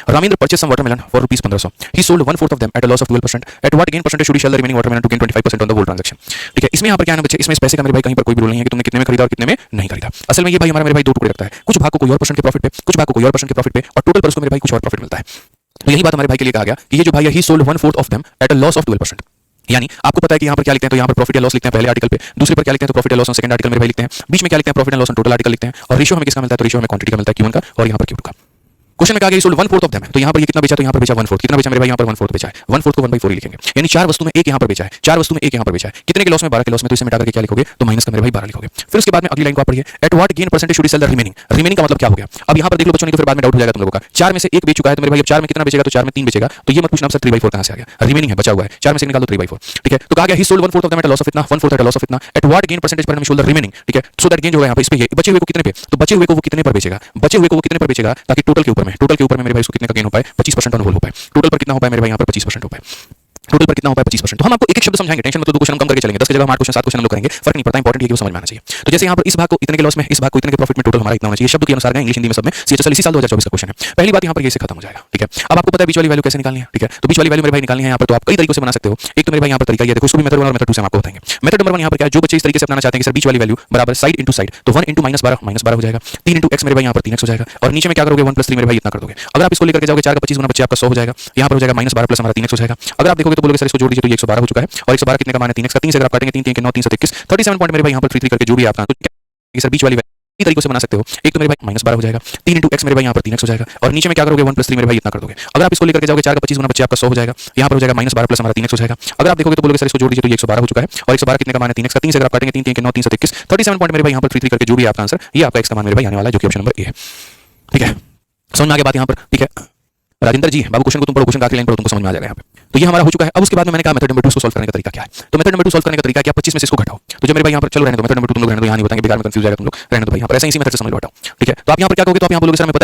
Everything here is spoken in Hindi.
Ramendra purchased some watermelon for rupees 1500. He sold 1/4 of them at a loss of 12%. At what gain percentage should he sell the remaining watermelon to gain 25% on the whole transaction? ठीक है, इसमें यहाँ पर क्या है ना बच्चे, इसमें इस पैसे का मेरे भाई कहीं पर कोई भी रूल नहीं है कि तुमने कितने में खरीदा और कितने में नहीं खरीदा। असल में ये भाई हमारा मेरे भाई दो टुकड़े रखता है, कुछ भाग को कोई और परसेंट के प्रॉफिट पे, कुछ भाग को कोई और परसेंट के प्रॉफिट पे, और टोटल पर उसको मेरे भाई कुछ और प्रॉफिट मिलता है। तो यही बात हमारे भाई के लिए कहा गया कि ये जो भाई है ही sold 1/4 of them at a loss of 12%। यानी आपको पता है कि यहाँ पर क्या लिखते हैं, तो यहाँ पर प्रॉफिट या लॉस लिखते हैं पहले आर्टिकल पे, दूसरे पर क्या लिखते हैं तो प्रॉफिट या लॉस ऑन सेकंड आर्टिकल मेरे भाई लिखते हैं, बीच में क्या लिखते हैं profit and loss on total article लिखते हैं, और रेशियो हमें किसका मिलता है, तो रेशियो हमें क्वांटिटी का मिलता है Q1 का, और यहाँ पर Q2 का। क्वेश्चन में कहा गया सोल्ड 1/4 ऑफ देम है, तो यहाँ पर ये कितना बेचा, तो यहाँ पर बेचा 1/4, कितना बेचा मेरे भाई यहाँ पर 1/4 बेचा है, 1/4 को 1/4 ही लिखेंगे, यानी चार वस्तु में एक यहाँ पर बेचा है, चार वस्तु में एक यहाँ पर बेचा है, कितने के लॉस में, 12 के लॉस में, तो इसे मिटा करके क्या लिखोगे, तो माइनस का मेरे भाई 12 लिखोगे। फिर उसके बाद में अगली लाइन को आप पढ़िए, at what gain percentage should he sell the remaining. Remaining का मतलब क्या हो गया, अब यहाँ पर देख लो बच्चों, नहीं तो फिर बाद में डाउट हो जाएगा तुम लोगों का। चार में से एक बेच चुका है तो मेरे भाई अब चार में कितना बेचेगा, तो चार में 3 बेचेगा, तो ये मत पूछना सर 3/4 कहां से आ गया, रिमेनिंग है बचा हुआ है, चार में से निकाल दो 3/4। ठीक है, तो कहा गया ही sold 1/4 of them at a loss of इतना, 1/4 एट अ लॉस ऑफ इतना, एट व्हाट गेन परसेंटेज पर हम सोल्ड द रिमेनिंग। ठीक है, सो दैट गेन जो है यहाँ पे इस पे, ये बचे हुए को कितने पे, तो बचे हुए को वो कितने पर बेचेगा, बचे हुए को वो कितने पर बेचेगा, ताकि टोटल के ऊपर में, टोटल के ऊपर में मेरे भाई इसको कितने का गेन हो पाए, 25% ऑन होल हो पाए। टोटल पर कितना हो पाए मेरे भाई यहाँ पर 25% हो पाए, टोटल पर कितना हो पाए 25%। तो हम आपको एक एक शब्द समझाएंगे, टेंशन मत लो, 2 क्वेश्चन कम करके चलेंगे, 10 की जगह हम 8 क्वेश्चन 7 क्वेश्चन हम लोग करेंगे, फर्क नहीं पड़ता, इंपॉर्टेंट है कि वो समझ में आना चाहिए। तो जैसे यहाँ पर इस भाग को इतने के लॉस में, इस भाग को इतने के प्रॉफिट में, टोटल हमारा इतना होना चाहिए, शब्द के अनुसार गए इंग्लिश हिंदी में सब में, सीएचएसएल इसी साल 2024 का क्वेश्चन है। पहली बात यहाँ पर ये से खत्म हो जाएगा। ठीक है, अब आपको पता है बीच वाली वैल्यू कैसे निकालनी है। ठीक है, तो बीच वाली वैल्यू मेरे भाई निकालनी है यहाँ पर, तो आप कई तरीकों से बना सकते हो। एक तो मेरे भाई यहाँ पर तरीका ये देखो, इसको भी मेथड 1 और मेथड 2 से हम आपको बताएंगे। मेथड नंबर 1 यहाँ पर क्या है, जो बच्चे इस तरीके से अपनाना चाहते हैं कि सर बीच वाली वैल्यू बराबर साइड इनटू साइड, तो 1 * -12 हो जाएगा, 3 * x मेरे भाई यहाँ पर 3x हो जाएगा, और नीचे में क्या करोगे 1 + 3 मेरे भाई इतना कर दोगे। अगर आप इसको लेकर के जाओगे 4 का 25 गुना बच्चे आपका 100 हो जाएगा, यहाँ पर हो जाएगा -12 प्लस हमारा 3x हो जाएगा। अगर आप देखोगे तो बोलोगे सर इसको जोड़ दीजिए तो ये 112 हो चुका है, और 112 कितने का मान है 3x का, 3 से अगर आप काटेंगे 3 3 के 9 3 से 21, 37 पॉइंट मेरे भाई यहाँ पर 33 करके जो भी आपका सर बीच वाली कई तरीकों से बना सकते हो। एक तो मेरे भाई -12 हो जाएगा, 3 * x मेरे भाई यहाँ पर 3x हो जाएगा, और नीचे में क्या करोगे 1 + 3 मेरे भाई इतना कर दोगे। अगर आप इसको लेकर के जाओगे 4 का 25 गुना बच्चे आपका 100 हो जाएगा, यहाँ पर हो जाएगा -12 प्लस हमारा 3x हो जाएगा। अगर आप देखोगे तो बोलोगे सर इसको जोड़ दीजिए तो ये 112 हो चुका है, और 112 कितने का मान है 3x का, 3 से अगर आप काटेंगे 3 3 के 9 3 से 21, 37 पॉइंट मेरे भाई यहाँ पर 33 करके जो भी आपका आंसर, ये आपका x का मान मेरे भाई आने वाला है, जो कि ऑप्शन नंबर ए है। ठीक है, समझ में आ गया बात यहाँ पर। ठीक है राजेंद्र जी, बाबू क्वेश्चन को तुम पढ़ो, क्वेश्चन का आखिरी लाइन पढ़ो, तुमको समझ में आ जाएगा यहाँ पे। तो ये हमारा हो चुका है। अब उसके बाद में मैंने कहा मेथड नंबर 2 को सॉल्व करने का तरीका क्या है। तो मेथड नंबर 2 सॉल्व करने का तरीका क्या, 25 में से इसको घटाओ। तो जो मेरे भाई यहाँ पर चलो रहने दो, मेथड नंबर 2 तुम लोग रहने दो, यहाँ नहीं बताएंगे, बेकार में कंफ्यूज जाएगा तुम लोग, रहने दो भाई यहाँ पर, ऐसे इसी मेथड से समझ लो, हटाओ। ठीक है, तो आप यहाँ पर क्या कहोगे, तो आप यहाँ बोलोगे सर हमें पता है